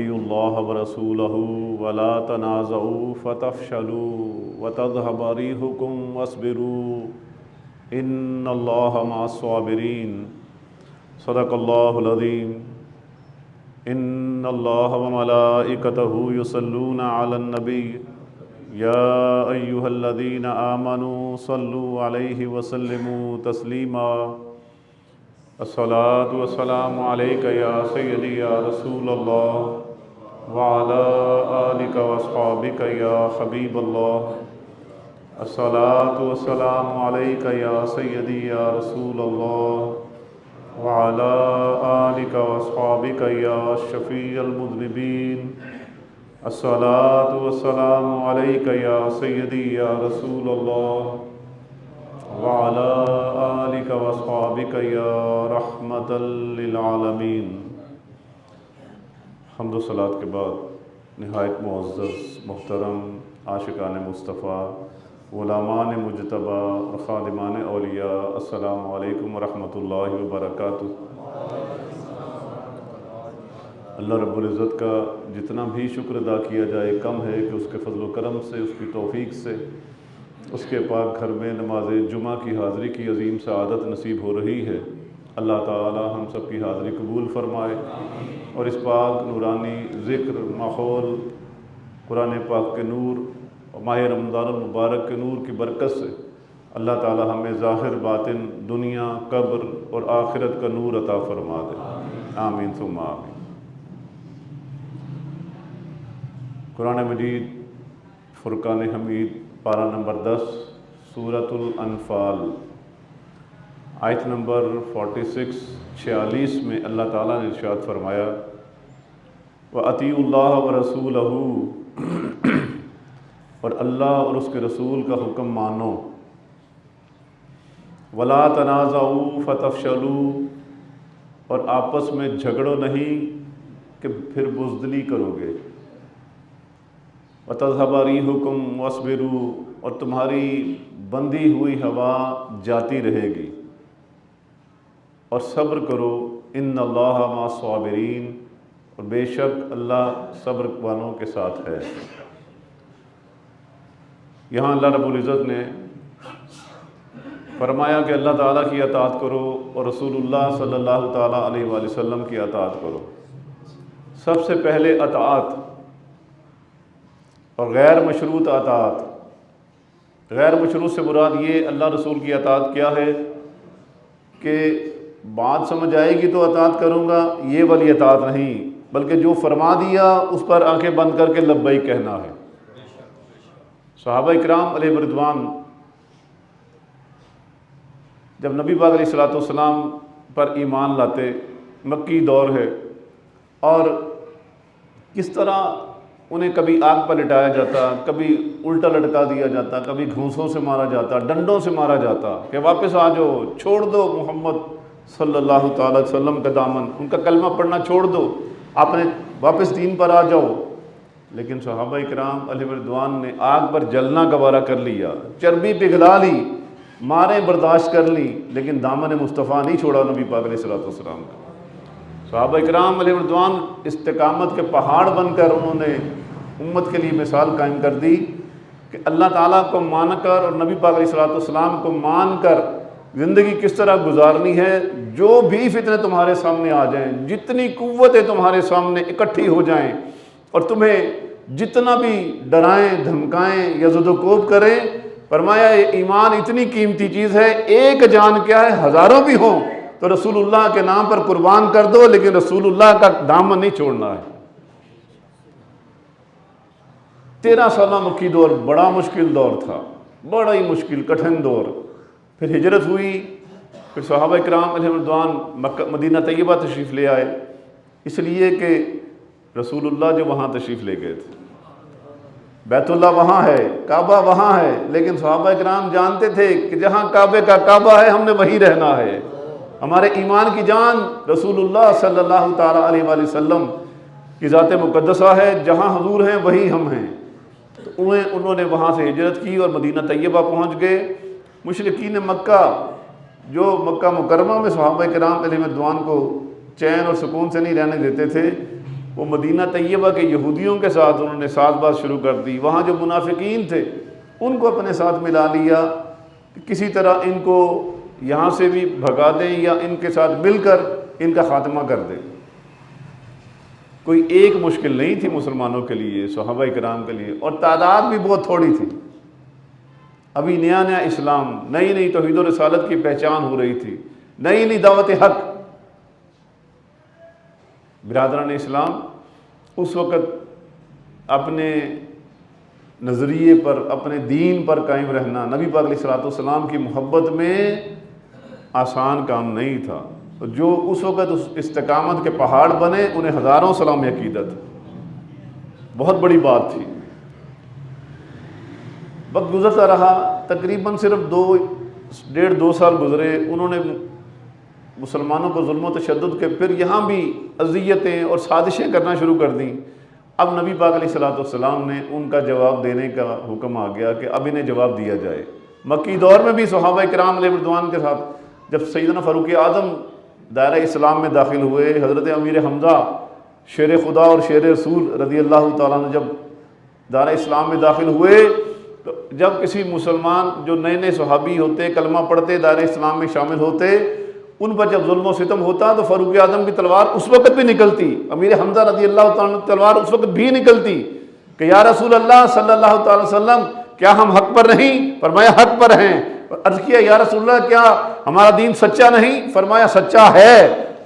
وأطیعوا اللہ ورسولہ ولا تنازعوا فتفشلوا وتذهب ريحكم واصبروا ان اللہ مع الصابرین۔ صدق اللہ العظیم۔ ان اللہ وملائکتہ یصلون علی النبی یا ایہا الذین آمنوا صلوا علیہ وسلموا تسلیما۔ الصلاۃ والسلام علیک یا سیدی یا رسول اللہ وعلی آلک واصحابک یا حبیب اللہ۔ الصلاۃ والسلام علیک یا سیدی یا رسول اللہ وعلی آلک واصحابک یا شفیع المذنبین۔ الصلاۃ والسلام علیک یا سیدی یا رسول اللہ وعلی آلک واصحابک یا رحمۃ للعالمین۔ حمد و صلوات کے بعد نہایت معزز محترم عاشقان مصطفیٰ، غلامان مجتبیٰ اور خادمان اولیاء، السلام علیکم ورحمۃ اللہ وبرکاتہ۔ اللہ رب العزت کا جتنا بھی شکر ادا کیا جائے کم ہے کہ اس کے فضل و کرم سے، اس کی توفیق سے اس کے پاک گھر میں نماز جمعہ کی حاضری کی عظیم سعادت نصیب ہو رہی ہے۔ اللہ تعالی ہم سب کی حاضری قبول فرمائے اور اس پاک نورانی ذکر ماحول، قرآن پاک کے نور اور ماہ رمضان المبارک کے نور کی برکت سے اللہ تعالی ہمیں ظاہر باطن، دنیا، قبر اور آخرت کا نور عطا فرما دے، آمین ثم آمین۔ قرآن مجید فرقان حمید پارہ نمبر 10 سورۃ الانفال آیت نمبر 46 میں اللہ تعالیٰ نے ارشاد فرمایا وَأَطِیعُوا اللَّهَ وَرَسُولَهُ، اور اللہ اور اس کے رسول کا حکم مانو، وَلَا تَنَازَعُوا فَتَفْشَلُوا، اور آپس میں جھگڑو نہیں کہ پھر بزدلی کرو گے، وَتَذْهَبَ رِيحُكُمْ وَاصْبِرُوا، اور تمہاری بندھی ہوئی ہوا جاتی رہے گی، اور صبر کرو، ان اللہ مع الصابرین، اور بے شک اللہ صبر والوں کے ساتھ ہے۔ یہاں اللہ رب العزت نے فرمایا کہ اللہ تعالیٰ کی اطاعت کرو اور رسول اللہ صلی اللہ تعالیٰ علیہ وآلہ وسلم کی اطاعت کرو۔ سب سے پہلے اطاعت اور غیر مشروط اطاعت۔ غیر مشروط سے مراد یہ اللہ رسول کی اطاعت کیا ہے کہ بات سمجھ آئے گی تو اطاعت کروں گا، یہ والی اطاعت نہیں، بلکہ جو فرما دیا اس پر آنکھیں بند کر کے لبیک کہنا ہے۔ صحابہ اکرام علیہ رضوان جب نبی پاک علیہ الصلوۃ والسلام پر ایمان لاتے، مکی دور ہے، اور کس طرح انہیں کبھی آگ پر لٹایا جاتا، کبھی الٹا لٹکا دیا جاتا، کبھی گھونسوں سے مارا جاتا، ڈنڈوں سے مارا جاتا کہ واپس آ جاؤ، چھوڑ دو محمد صلی اللہ تعالی علیہ وسلم کا دامن، ان کا کلمہ پڑھنا چھوڑ دو، آپ نے واپس دین پر آ جاؤ۔ لیکن صحابہ اکرام علیہ رضوان نے آگ پر جلنا گوارا کر لیا، چربی پگھلا لی، ماریں برداشت کر لی، لیکن دامن مصطفیٰ نہیں چھوڑا نبی پاک علیہ الصلوۃ والسلام کا۔ صحابہ اکرام علیہ رضوان استقامت کے پہاڑ بن کر انہوں نے امت کے لیے مثال قائم کر دی کہ اللہ تعالیٰ کو مان کر اور نبی پاک علیہ الصلوۃ والسلام کو مان کر زندگی کس طرح گزارنی ہے۔ جو بھی فتنے تمہارے سامنے آ جائیں، جتنی قوتیں تمہارے سامنے اکٹھی ہو جائیں اور تمہیں جتنا بھی ڈرائیں، دھمکائیں یا زد و کوب کریں، فرمایا یہ ایمان اتنی قیمتی چیز ہے، ایک جان کیا ہے ہزاروں بھی ہوں تو رسول اللہ کے نام پر قربان کر دو، لیکن رسول اللہ کا دامن نہیں چھوڑنا ہے۔ 13 سالہ مکی دور بڑا مشکل دور تھا، بڑا ہی مشکل کٹھن دور۔ پھر ہجرت ہوئی، پھر صحابہ اکرام علیہ رضوان مدینہ طیبہ تشریف لے آئے، اس لیے کہ رسول اللہ جو وہاں تشریف لے گئے تھے، بیت اللہ وہاں ہے، کعبہ وہاں ہے، لیکن صحابہ اکرام جانتے تھے کہ جہاں کعبے کا کعبہ ہے ہم نے وہیں رہنا ہے۔ ہمارے ایمان کی جان رسول اللہ صلی اللہ تعالیٰ علیہ وآلہ وسلم کی ذات مقدسہ ہے، جہاں حضور ہیں وہیں ہم ہیں۔ تو انہوں نے وہاں سے ہجرت کی اور مدینہ طیبہ پہنچ گئے۔ مشرکین مکہ جو مکہ مکرمہ میں صحابہ کرام علیہ رضوان کو چین اور سکون سے نہیں رہنے دیتے تھے، وہ مدینہ طیبہ کے یہودیوں کے ساتھ انہوں نے ساز باز شروع کر دی، وہاں جو منافقین تھے ان کو اپنے ساتھ ملا لیا کہ کسی طرح ان کو یہاں سے بھی بھگا دیں یا ان کے ساتھ مل کر ان کا خاتمہ کر دیں۔ کوئی ایک مشکل نہیں تھی مسلمانوں کے لیے، صحابہ کرام کے لیے، اور تعداد بھی بہت تھوڑی تھی۔ ابھی نیا نیا اسلام، نئی نئی توحید و رسالت کی پہچان ہو رہی تھی، نئی نئی دعوت حق۔ برادران اسلام، اس وقت اپنے نظریے پر، اپنے دین پر قائم رہنا نبی پاک علیہ السلام کی محبت میں آسان کام نہیں تھا۔ جو اس وقت اس استقامت کے پہاڑ بنے، انہیں ہزاروں سلام عقیدت، بہت بڑی بات تھی۔ وقت گزرتا رہا، تقریباً صرف 1.5-2 سال گزرے، انہوں نے مسلمانوں کو ظلم و تشدد کے پھر یہاں بھی اذیتیں اور سازشیں کرنا شروع کر دیں۔ اب نبی پاک علیہ السلام نے ان کا جواب دینے کا حکم آ گیا کہ اب انہیں جواب دیا جائے۔ مکی دور میں بھی صحابہ کرام علیہ رضوان کے ساتھ جب سیدنا فاروق اعظم دائرہ اسلام میں داخل ہوئے، حضرت امیر حمزہ شیر خدا اور شیر رسول رضی اللہ تعالیٰ عنہ جب دائرہ اسلام میں داخل ہوئے، تو جب کسی مسلمان جو نئے نئے صحابی ہوتے، کلمہ پڑھتے، دائرہ اسلام میں شامل ہوتے، ان پر جب ظلم و ستم ہوتا تو فاروق اعظم کی تلوار اس وقت بھی نکلتی، امیر حمزہ رضی اللہ تعالیٰ عنہ کی تلوار اس وقت بھی نکلتی کہ یا رسول اللہ صلی اللہ تعالی وسلم، کیا ہم حق پر نہیں؟ فرمایا حق پر ہیں۔ عرض کیا یا رسول اللہ کیا ہمارا دین سچا نہیں؟ فرمایا سچا ہے۔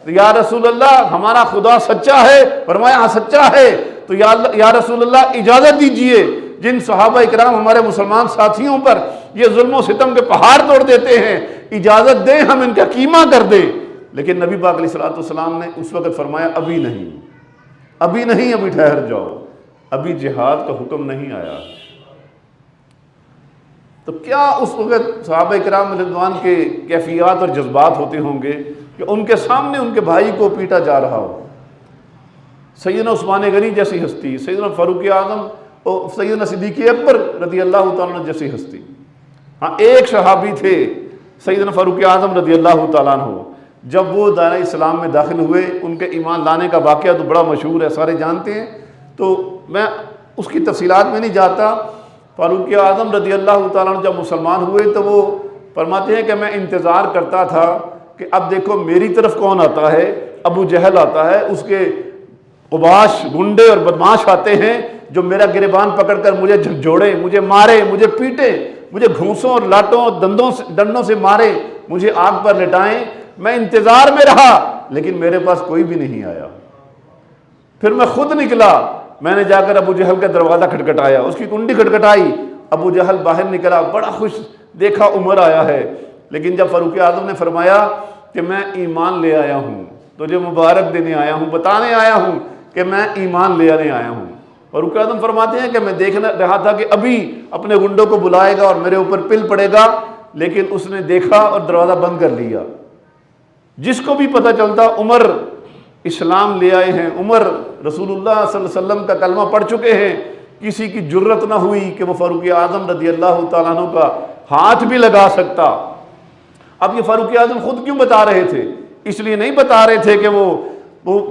یا رسول اللہ ہمارا خدا سچا ہے؟ فرمایا ہاں سچا ہے۔ تو یا رسول اللہ اجازت دیجئے، جن صحابہ اکرام ہمارے مسلمان ساتھیوں پر یہ ظلم و ستم کے پہاڑ توڑ دیتے ہیں، اجازت دیں ہم ان کا کیما کر دیں۔ لیکن نبی پاک علیہ السلام نے اس وقت فرمایا ابھی نہیں، ابھی نہیں، ابھی ٹھہر جاؤ، ابھی جہاد کا حکم نہیں آیا۔ تو کیا اس وقت صحابہ کرام رضوان کے کیفیات اور جذبات ہوتے ہوں گے کہ ان کے سامنے ان کے بھائی کو پیٹا جا رہا ہو۔ سیدنا عثمان غنی جیسی ہستی، سیدنا فاروق اعظم اور سیدنا صدیق اکبر رضی اللہ تعالیٰ عنہ جیسی ہستی۔ ہاں ایک صحابی تھے سیدنا فاروق اعظم رضی اللہ تعالیٰ عنہ، جب وہ دائرہ اسلام میں داخل ہوئے، ان کے ایمان لانے کا واقعہ تو بڑا مشہور ہے، سارے جانتے ہیں، تو میں اس کی تفصیلات میں نہیں جاتا۔ فاروق اعظم رضی اللہ تعالیٰ عنہ جب مسلمان ہوئے تو وہ فرماتے ہیں کہ میں انتظار کرتا تھا کہ اب دیکھو میری طرف کون آتا ہے۔ ابو جہل آتا ہے، اس کے قباش گنڈے اور بدماش آتے ہیں جو میرا گریبان پکڑ کر مجھے جھنجھوڑے، مجھے مارے، مجھے پیٹے، مجھے گھونسوں اور لاٹوں اور ڈنڈوں سے مارے، مجھے آگ پر لٹائیں۔ میں انتظار میں رہا لیکن میرے پاس کوئی بھی نہیں آیا۔ پھر میں خود نکلا، میں نے جا کر ابو جہل کا دروازہ کھٹکھٹایا، اس کی کنڈی کھٹکھٹائی، ابو جہل باہر نکلا، بڑا خوش، دیکھا عمر آیا ہے۔ لیکن جب فاروق اعظم نے فرمایا کہ میں ایمان لے آیا ہوں، تجھے مبارک دینے آیا ہوں، بتانے آیا ہوں کہ میں ایمان لے آنے آیا ہوں، فاروق اعظم فرماتے ہیں کہ میں دیکھ رہا تھا کہ ابھی اپنے گنڈوں کو بلائے گا اور میرے اوپر پل پڑے گا، لیکن اس نے دیکھا اور دروازہ بند کر لیا۔ جس کو بھی پتہ چلتا عمر اسلام لے آئے ہیں، عمر رسول اللہ صلی اللہ علیہ وسلم کا کلمہ پڑھ چکے ہیں، کسی کی جرت نہ ہوئی کہ وہ فاروق اعظم رضی اللہ تعالیٰ عنہ کا ہاتھ بھی لگا سکتا۔ اب یہ فاروق اعظم خود کیوں بتا رہے تھے؟ اس لیے نہیں بتا رہے تھے کہ وہ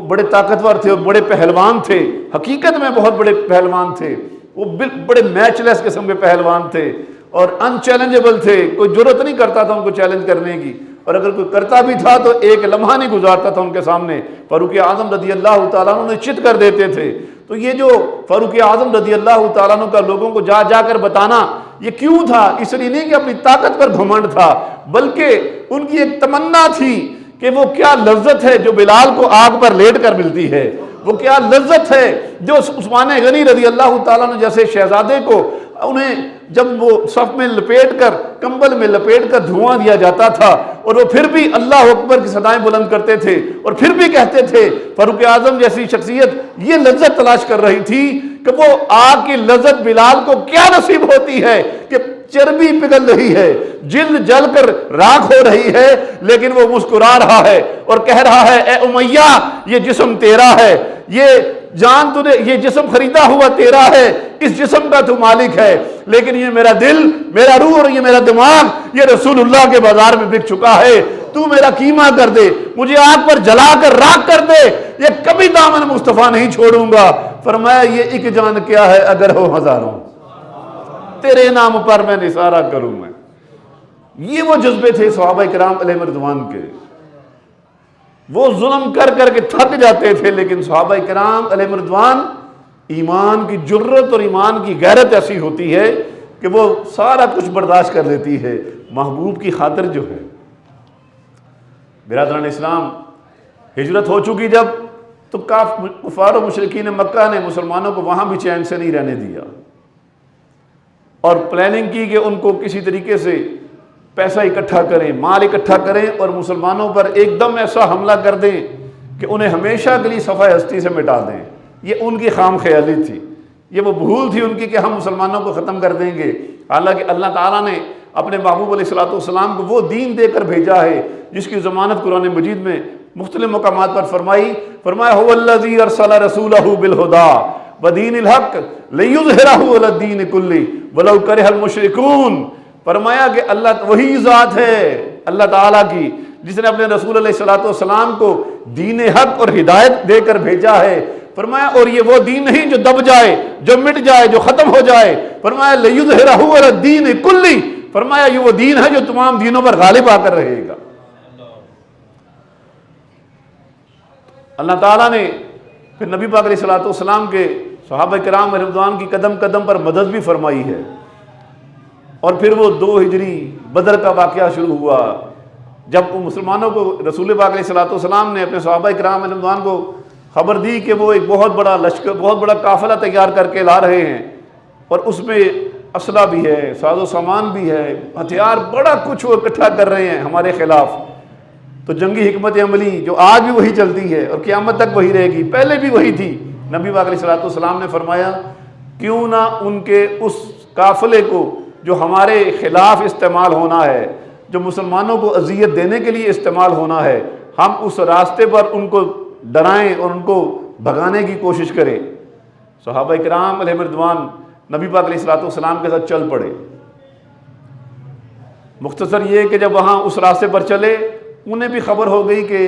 بڑے طاقتور تھے اور بڑے پہلوان تھے، حقیقت میں بہت بڑے پہلوان تھے، وہ بڑے میچ لیس قسم کے پہلوان تھے اور ان چیلنجبل تھے، کوئی جرت نہیں کرتا تھا ان کو چیلنج کرنے کی، اور اگر کوئی کرتا بھی تھا تو ایک لمحہ نہیں گزارتا تھا ان کے سامنے، فاروق اعظم رضی اللہ تعالیٰ عنہ چت کر دیتے تھے۔ تو یہ جو فاروق اعظم رضی اللہ تعالیٰ عنہ کا لوگوں کو جا جا کر بتانا، یہ کیوں تھا؟ اس لیے نہیں کہ اپنی طاقت پر گھمنڈ تھا، بلکہ ان کی ایک تمنا تھی کہ وہ کیا لذت ہے جو بلال کو آگ پر لیٹ کر ملتی ہے، وہ کیا لذت ہے جو عثمان غنی رضی اللہ تعالیٰ عنہ جیسے شہزادے کو انہیں جب وہ صف میں لپیٹ کر، کمبل میں لپیٹ کر دھواں دیا جاتا تھا اور وہ پھر بھی اللہ اکبر کی صدائیں بلند کرتے تھے اور پھر بھی کہتے تھے۔ فاروق اعظم جیسی شخصیت یہ لذت تلاش کر رہی تھی کہ وہ آگ کی لذت بلال کو کیا نصیب ہوتی ہے کہ چربی پگھل رہی ہے، جلد جل کر راکھ ہو رہی ہے، لیکن وہ مسکرا رہا ہے اور کہہ رہا ہے اے امیہ یہ جسم تیرا ہے، یہ جان تو نے، یہ جسم خریدا ہوا تیرا ہے، اس جسم کا تو مالک ہے، لیکن یہ میرا دل، میرا روح اور یہ میرا دماغ یہ رسول اللہ کے بازار میں بک چکا ہے۔ تو میرا کیما کر دے، مجھے آگ پر جلا کر راکھ کر دے، یہ کبھی دامن مصطفیٰ نہیں چھوڑوں گا۔ فرمایا یہ ایک جان کیا ہے اگر ہو ہزاروں، تیرے نام پر میں نثارہ کروں میں۔ یہ وہ جذبے تھے صحابہ کرام علیہ رضوان کے۔ وہ ظلم کر کر کے تھک جاتے تھے، لیکن صحابہ کرام علیہ رضوان ایمان کی جرت اور ایمان کی غیرت ایسی ہوتی ہے کہ وہ سارا کچھ برداشت کر لیتی ہے محبوب کی خاطر جو ہے۔ برادران اسلام، ہجرت ہو چکی جب، تو کفار و مشرکین مکہ نے مسلمانوں کو وہاں بھی چین سے نہیں رہنے دیا، اور پلاننگ کی کہ ان کو کسی طریقے سے پیسہ اکٹھا کریں، مال اکٹھا کریں، اور مسلمانوں پر ایک دم ایسا حملہ کر دیں کہ انہیں ہمیشہ کے لیے صفحہ ہستی سے مٹا دیں۔ یہ ان کی خام خیالی تھی، یہ وہ بھول تھی ان کی کہ ہم مسلمانوں کو ختم کر دیں گے۔ حالانکہ اللہ تعالیٰ نے اپنے محبوب علیہ السلام کو وہ دین دے کر بھیجا ہے جس کی ضمانت قرآن مجید میں مختلف مقامات پر فرمایا هو الذی ارسل رسولہ بالہدی ودین الحق لیظہرہ علی الدین کلہ ولو کرہ المشرکون۔ فرمایا کہ اللہ وہی ذات ہے اللہ تعالیٰ کی جس نے اپنے رسول علیہ السلام کو دین حق اور ہدایت دے کر بھیجا ہے۔ فرمایا اور یہ وہ دین نہیں جو دب جائے، جو مٹ جائے، جو ختم ہو جائے۔ فرمایا لیظہرہ علی الدین کلہ، فرمایا یہ وہ دین ہے جو تمام دینوں پر غالب آ کر رہے گا۔ اللہ تعالیٰ نے پھر نبی پاک علیہ السلام کے صحابہ کرام رضوان کی قدم قدم پر مدد بھی فرمائی ہے، اور پھر وہ 2 ہجری بدر کا واقعہ شروع ہوا، جب مسلمانوں کو رسول پاک علیہ السلام نے اپنے صحابہ کرام رضوان کو خبر دی کہ وہ ایک بہت بڑا لشکر، بہت بڑا قافلہ تیار کر کے لا رہے ہیں، اور اس میں اسلحہ بھی ہے، ساز و سامان بھی ہے، ہتھیار، بڑا کچھ وہ اکٹھا کر رہے ہیں ہمارے خلاف۔ تو جنگی حکمت عملی جو آج بھی وہی چلتی ہے اور قیامت تک وہی رہے گی، پہلے بھی وہی تھی۔ نبی پاک علیہ السلام نے فرمایا کیوں نہ ان کے اس قافلے کو جو ہمارے خلاف استعمال ہونا ہے، جو مسلمانوں کو اذیت دینے کے لیے استعمال ہونا ہے، ہم اس راستے پر ان کو ڈرائیں اور ان کو بھگانے کی کوشش کریں۔ صحابہ کرام علیہ رضوان نبی پاک علیہ السلام کے ساتھ چل پڑے۔ مختصر یہ کہ جب وہاں اس راستے پر چلے، انہیں بھی خبر ہو گئی کہ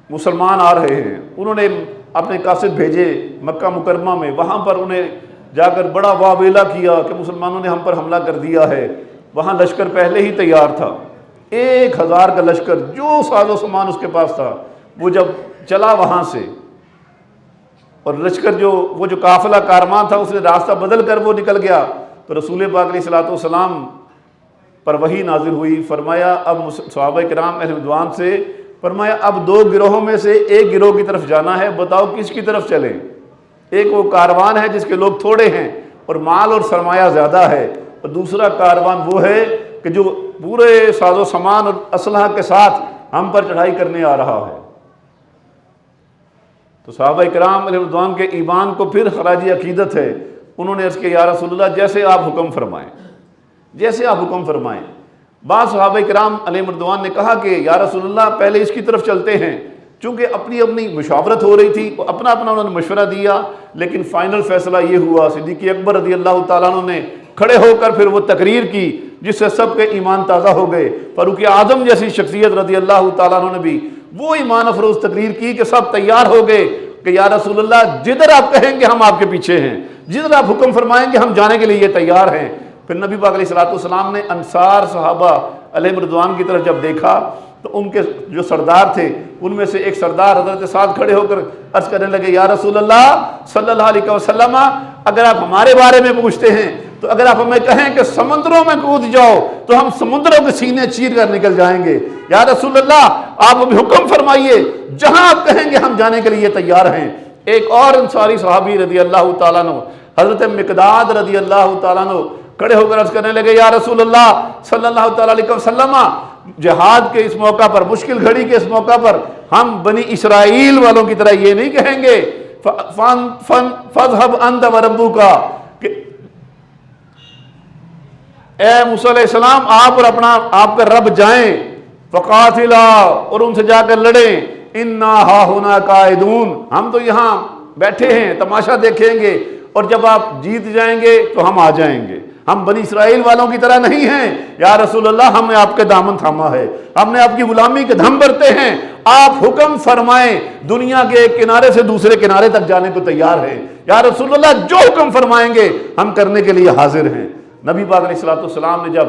مسلمان آ رہے ہیں۔ انہوں نے اپنے قاصد بھیجے مکہ مکرمہ میں، وہاں پر انہیں جا کر بڑا واویلا کیا کہ مسلمانوں نے ہم پر حملہ کر دیا ہے۔ وہاں لشکر پہلے ہی تیار تھا، 1000 کا لشکر، جو ساز و سامان اس کے پاس تھا۔ وہ جب چلا وہاں سے، اور لشکر وہ جو قافلہ کارواں تھا اس نے راستہ بدل کر وہ نکل گیا، تو رسول پاک علیہ السلام پر وحی نازل ہوئی۔ فرمایا اب صحابہ کرام اہل رضوان سے فرمایا اب 2 گروہوں میں سے ایک گروہ کی طرف جانا ہے، بتاؤ کس کی طرف چلیں؟ ایک وہ کاروان ہے جس کے لوگ تھوڑے ہیں اور مال اور سرمایہ زیادہ ہے، اور دوسرا کاروان وہ ہے کہ جو پورے ساز و سامان اور اسلحہ کے ساتھ ہم پر چڑھائی کرنے آ رہا ہے۔ تو صحابہ کرام علیہ رضوان کے ایمان کو پھر خراج عقیدت ہے، انہوں نے عرض کیا یا رسول اللہ جیسے آپ حکم فرمائیں، جیسے آپ حکم فرمائیں۔ بعض صحابہ کرام علیہ رضوان نے کہا کہ یا رسول اللہ پہلے اس کی طرف چلتے ہیں، چونکہ اپنی اپنی مشاورت ہو رہی تھی، اپنا اپنا انہوں نے مشورہ دیا، لیکن فائنل فیصلہ یہ ہوا، صدیق اکبر رضی اللہ تعالیٰ عنہ نے کھڑے ہو کر پھر وہ تقریر کی جس سے سب کے ایمان تازہ ہو گئے۔ فاروق اعظم جیسی شخصیت رضی اللہ تعالیٰ عنہ نے بھی وہ ایمان افروز تقریر کی کہ سب تیار ہو گئے کہ یا رسول اللہ جدھر آپ کہیں گے ہم آپ کے پیچھے ہیں، جدھر آپ حکم فرمائیں گے ہم جانے کے لیے یہ تیار ہیں۔ پھر نبی پاک علیہ السلام نے انصار صحابہ علیہ رضوان کی طرف جب دیکھا تو ان کے جو سردار تھے ان میں سے ایک سردار حضرت سعد کھڑے ہو کر عرض کرنے لگے یا رسول اللہ صلی اللہ علیہ وسلم اگر آپ ہمارے بارے میں پوچھتے ہیں تو اگر آپ ہمیں کہیں کہ سمندروں میں کود جاؤ تو ہم سمندروں کے سینے چیر کر نکل جائیں گے۔ یا رسول اللہ آپ ابھی حکم فرمائیے، جہاں آپ کہیں گے ہم جانے کے لیے تیار ہیں۔ ایک اور انصاری صحابی رضی اللہ تعالیٰ عنہ حضرت مقداد رضی اللہ تعالیٰ عنہ کھڑے ہو کر عرض کرنے لگے یا رسول اللہ صلی اللہ تعالیٰ علیہ وسلم جہاد کے اس موقع پر، مشکل گھڑی کے اس موقع پر ہم بنی اسرائیل والوں کی طرح یہ نہیں کہیں گے فَاذْهَبْ أَنْتَ وَرَبُّكَ کہ اے موسیٰ علیہ السلام آپ اور آپ کا رب جائیں، فَقَاتِلَا اور ان سے جا کر لڑیں، إِنَّا هَاهُنَا قَاعِدُونَ ہم تو یہاں بیٹھے ہیں تماشا دیکھیں گے، اور جب آپ جیت جائیں گے تو ہم آ جائیں گے۔ ہم بنی اسرائیل والوں کی طرح نہیں ہیں، یا رسول اللہ ہم نے آپ کے دامن تھاما ہے، ہم نے آپ کی غلامی کے دھم بھرتے ہیں، آپ حکم فرمائیں، دنیا کے ایک کنارے سے دوسرے کنارے تک جانے کو تیار ہیں، یا رسول اللہ جو حکم فرمائیں گے ہم کرنے کے لیے حاضر ہیں۔ نبی پاک علیہ السلام نے جب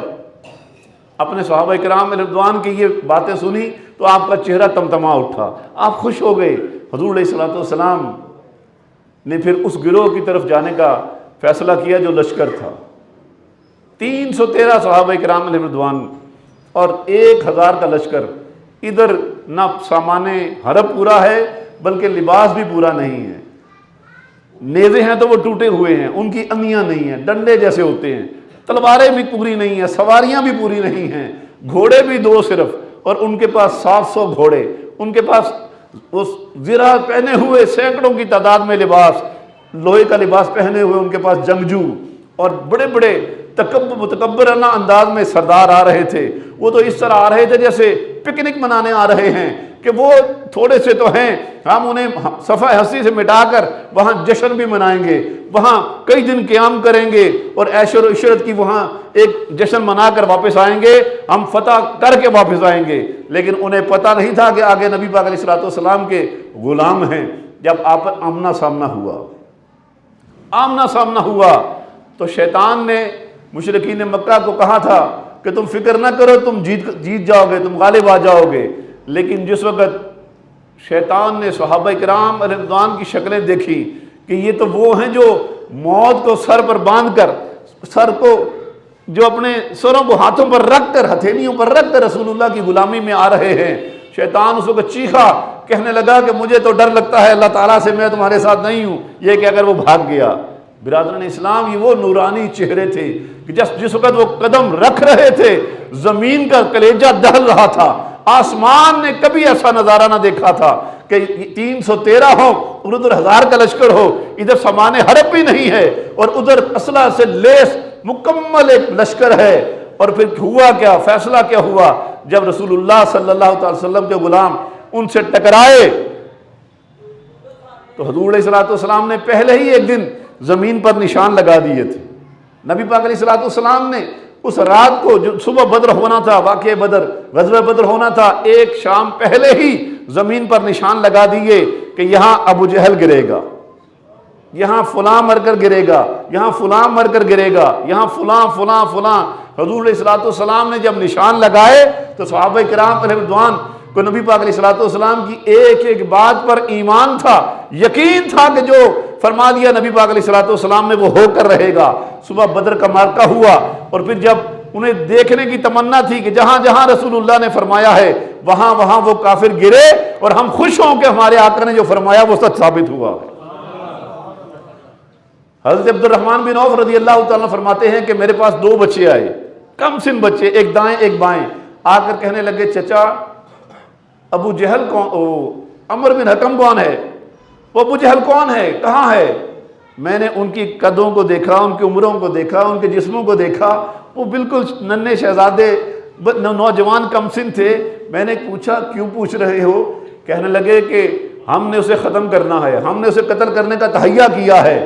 اپنے صحابہ کرام رضوان کی یہ باتیں سنی تو آپ کا چہرہ تمتما اٹھا، آپ خوش ہو گئے۔ حضور علیہ السلام نے پھر اس گروہ کی طرف جانے کا فیصلہ کیا جو لشکر تھا، 313 صحابہ کرام علیہ رضوان اور 1000 کا لشکر۔ ادھر نہ سامان حرب پورا ہے بلکہ لباس بھی پورا نہیں ہے، نیزے ہیں تو وہ ٹوٹے ہوئے ہیں، ان کی امیاں نہیں ہیں، ڈنڈے جیسے ہوتے ہیں، تلواریں بھی پوری نہیں ہیں، سواریاں بھی پوری نہیں ہیں، گھوڑے بھی 2 صرف، اور ان کے پاس 700 گھوڑے، ان کے پاس اس زرہ پہنے ہوئے سینکڑوں کی تعداد میں لباس، لوہے کا لباس پہنے ہوئے ان کے پاس جنگجو، اور بڑے بڑے متکبرانہ انداز میں سردار آ رہے تھے۔ وہ تو اس طرح آ رہے تھے جیسے پکنک منانے آ رہے ہیں کہ وہ تھوڑے سے تو ہیں، ہم انہیں صفحہ ہستی سے مٹا کر وہاں جشن بھی منائیں گے، وہاں کئی دن قیام کریں گے اور عیش و عشرت کی وہاں ایک جشن منا کر واپس آئیں گے، ہم فتح کر کے واپس آئیں گے۔ لیکن انہیں پتہ نہیں تھا کہ آگے نبی پاک علیہ السلام کے غلام ہیں۔ جب آمنا سامنا ہوا تو شیطان نے مشرکین مکہ کو کہا تھا کہ تم فکر نہ کرو، تم جیت جاؤ گے، تم غالب آ جاؤ گے۔ لیکن جس وقت شیطان نے صحابہ کرام رضوان کی شکلیں دیکھی کہ یہ تو وہ ہیں جو موت کو سر پر باندھ کر، سر کو جو اپنے سروں کو ہاتھوں پر رکھ کر، ہتھیلیوں پر رکھ کر رسول اللہ کی غلامی میں آ رہے ہیں، شیطان اس وقت چیخا، کہنے لگا کہ مجھے تو ڈر لگتا ہے اللہ تعالیٰ سے، میں تمہارے ساتھ نہیں ہوں، یہ کہ اگر وہ بھاگ گیا۔ برادران اسلام، یہ وہ نورانی چہرے تھے کہ جس وقت وہ قدم رکھ رہے تھے زمین کا کلیجہ دہل رہا تھا، آسمان نے کبھی ایسا نظارہ نہ دیکھا تھا کہ 313 ہو اور ادھر 1000 کا لشکر ہو، ادھر سامان حرب بھی نہیں ہے اور ادھر اسلحہ سے لیس مکمل ایک لشکر ہے۔ اور پھر ہوا کیا، فیصلہ کیا ہوا، جب رسول اللہ صلی اللہ علیہ وسلم کے غلام ان سے ٹکرائے تو حضور علیہ السلام نے پہلے ہی ایک دن زمین پر نشان لگا دیے تھے۔ نبی پاک علیہ السلام نے اس رات کو جو صبح بدر ہونا تھا، واقعہ بدر، غزوہ بدر ہونا تھا، ایک شام پہلے ہی زمین پر نشان لگا دیے کہ یہاں ابو جہل گرے گا، یہاں فلاں مر کر گرے گا، یہاں فلاں مر کر گرے گا، یہاں فلاں فلاں فلاں۔ حضور علیہ السلام نے جب نشان لگائے تو صحابہ کرام علیہ رضوان کو نبی پاک علیہ السلام کی ایک ایک بات پر ایمان تھا، یقین تھا کہ جو فرما دیا نبی پاک علیہ السلام نے وہ ہو کر رہے گا۔ صبح بدر کا معرکہ ہوا اور پھر جب انہیں دیکھنے کی تمنا تھی کہ جہاں جہاں رسول اللہ نے فرمایا ہے وہاں وہاں وہ کافر گرے، اور ہم خوش ہوں کہ ہمارے آقا نے جو فرمایا وہ سچ ثابت ہوا۔ حضرت عبد الرحمن بن عوف رضی اللہ تعالیٰ فرماتے ہیں کہ میرے پاس 2 بچے آئے، کم سن بچے، ایک دائیں ایک بائیں، آ کر کہنے لگے چچا ابو جہل کون، عمر بن حکم کون ہے؟ وہ ابو جہل کون ہے، کہاں ہے؟ میں نے ان کی قدوں کو دیکھا، ان کی عمروں کو دیکھا، ان کے جسموں کو دیکھا، وہ بالکل ننھے شہزادے نوجوان کم سن تھے۔ میں نے پوچھا کیوں پوچھ رہے ہو؟ کہنے لگے کہ ہم نے اسے ختم کرنا ہے، ہم نے اسے قتل کرنے کا تہیہ کیا ہے۔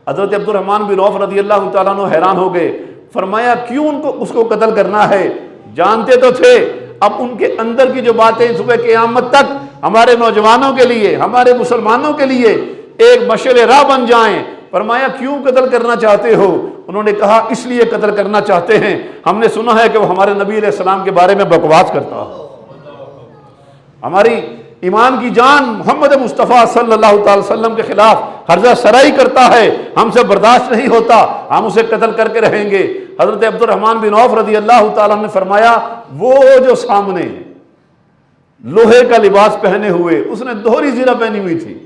حضرت عبد الرحمن بن عوف رضی اللہ تعالیٰ عنہ حیران ہو گئے، فرمایا کیوں اس کو قتل کرنا ہے؟ جانتے تو تھے اب ان کے اندر کی جو باتیں صبح قیامت تک ہمارے نوجوانوں کے لیے، ہمارے مسلمانوں کے لیے ایک مشعل راہ بن جائیں۔ فرمایا کیوں قتل کرنا چاہتے ہو؟ انہوں نے کہا اس لیے قتل کرنا چاہتے ہیں، ہم نے سنا ہے کہ وہ ہمارے نبی علیہ السلام کے بارے میں بکواس کرتا ہے، ہماری ایمان کی جان محمد مصطفیٰ صلی اللہ تعالی وسلم کے خلاف ہرزہ سرائی کرتا ہے، ہم سے برداشت نہیں ہوتا، ہم اسے قتل کر کے رہیں گے۔ حضرت عبد الرحمن بن عوف رضی اللہ تعالیٰ نے فرمایا وہ جو سامنے لوہے کا لباس پہنے ہوئے، اس نے دوہری زرہ پہنی ہوئی تھی،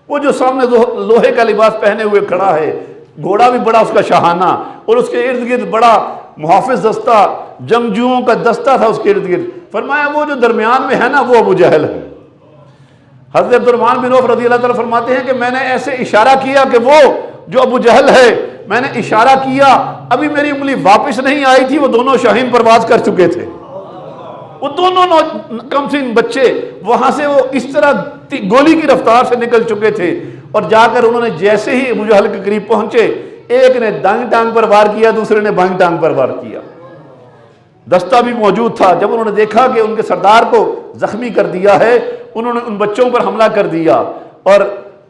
وہ جو سامنے لوہے کا لباس پہنے ہوئے کھڑا ہے، گھوڑا بھی بڑا اس کا شاہانہ، اور اس کے ارد گرد بڑا محافظ دستہ، جنگجوؤں کا دستہ تھا اس کے ارد گرد۔ فرمایا وہ جو درمیان میں ہے نا وہ ابو جہل ہے۔ حضرت عبد الرحمن بن عوف رضی اللہ تعالیٰ فرماتے ہیں کہ میں نے ایسے اشارہ کیا کہ وہ جو ابو جہل ہے، میں نے اشارہ کیا، ابھی میری انگلی واپس نہیں آئی تھی، وہ دونوں شاہین پرواز کر چکے تھے، وہ دونوں کم سن بچے وہاں سے وہ اس طرح گولی کی رفتار سے نکل چکے تھے، اور جا کر انہوں نے جیسے ہی ابو جہل کے قریب پہنچے، ایک نے دائیں ٹانگ پر وار کیا، دوسرے نے بائیں ٹانگ پر وار کیا۔ دستہ بھی موجود تھا۔ جب انہوں نے دیکھا کہ ان کے سردار کو زخمی کر دیا ہے، انہوں نے ان بچوں پر حملہ کر دیا، اور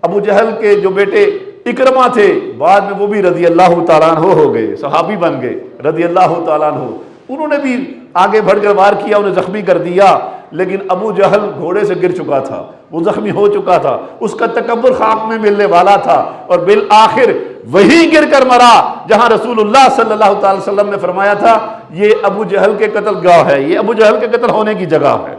ابو جہل کے جو بیٹے اکرمہ تھے بعد میں وہ بھی رضی اللہ تعالیٰ عنہ ہو گئے، صحابی بن گئے رضی اللہ تعالیٰ عنہ، انہوں نے بھی آگے بڑھ کر وار کیا، انہیں زخمی کر دیا۔ لیکن ابو جہل گھوڑے سے گر چکا تھا، وہ زخمی ہو چکا تھا، اس کا تکبر خاک میں ملنے والا تھا، اور بالآخر وہی گر کر مرا جہاں رسول اللہ صلی اللہ تعالی وسلم نے فرمایا تھا یہ ابو جہل کے قتل گاہ ہے، یہ ابو جہل کے قتل ہونے کی جگہ ہے۔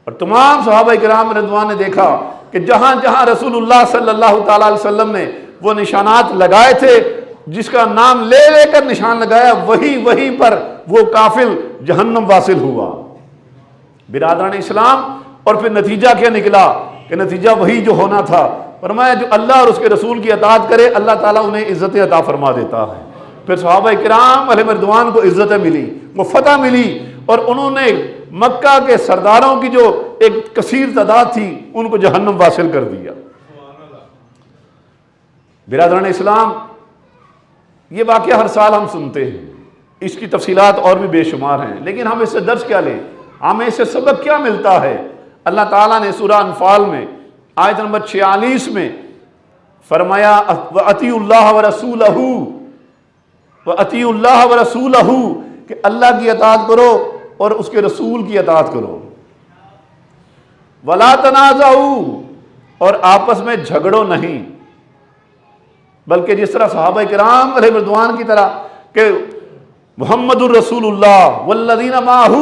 اور تمام صحابہ کرام رضوان نے دیکھا کہ جہاں جہاں رسول اللہ صلی اللہ تعالی وسلم نے وہ نشانات لگائے تھے، جس کا نام لے لے کر نشان لگایا، وہیں پر وہ کافر جہنم واصل ہوا۔ برادران اسلام، اور پھر نتیجہ کیا نکلا کہ نتیجہ وہی جو ہونا تھا۔ فرمایا جو اللہ اور اس کے رسول کی اطاعت کرے اللہ تعالیٰ انہیں عزت عطا فرما دیتا ہے۔ پھر صحابہ کرام علیہ رضوان کو عزتیں ملی، وہ فتح ملی، اور انہوں نے مکہ کے سرداروں کی جو ایک کثیر تعداد تھی ان کو جہنم واصل کر دیا۔ برادران اسلام، یہ واقعہ ہر سال ہم سنتے ہیں، اس کی تفصیلات اور بھی بے شمار ہیں، لیکن ہم اس سے درس کیا لیں، ہمیں اس سے سبق کیا ملتا ہے؟ اللہ تعالیٰ نے سورہ انفال میں آیت نمبر 46 میں فرمایا وَأَطِيعُوا اللَّهَ وَرَسُولَهُ وَأَطِيعُوا اللَّهَ وَرَسُولَهُ کہ اللہ کی اطاعت کرو اور اس کے رسول کی اطاعت کرو۔ وَلَا تَنَازَعُوا اور آپس میں جھگڑو نہیں، بلکہ جس طرح صحابہ کرام علیہ رضوان کی طرح کہ محمد الرسول اللہ والذین معہ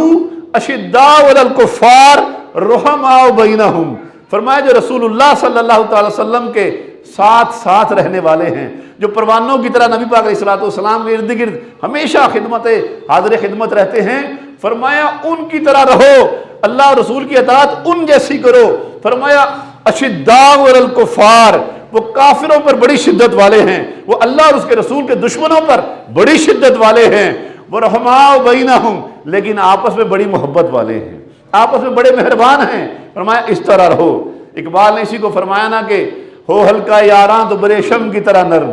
اشداء علی الکفار رحماء بینہم، فرمایا جو رسول اللہ صلی اللہ تعالی وسلم کے ساتھ رہنے والے ہیں، جو پروانوں کی طرح نبی پاک علیہ السلام کے ارد گرد ہمیشہ حاضر خدمت رہتے ہیں، فرمایا ان کی طرح رہو، اللہ اور رسول کی اطاعت ان جیسی کرو۔ فرمایا اشداء علی الکفار، وہ کافروں پر بڑی شدت والے ہیں، وہ اللہ اور اس کے رسول کے دشمنوں پر بڑی شدت والے ہیں، وہ رحماء بینہم لیکن آپس میں بڑی محبت والے ہیں، آپس میں بڑے مہربان ہیں۔ فرمایا اس طرح رہو۔ اقبال نے اسی کو فرمایا نا کہ ہو ہلکا یاراں تو بریشم کی طرح نرم،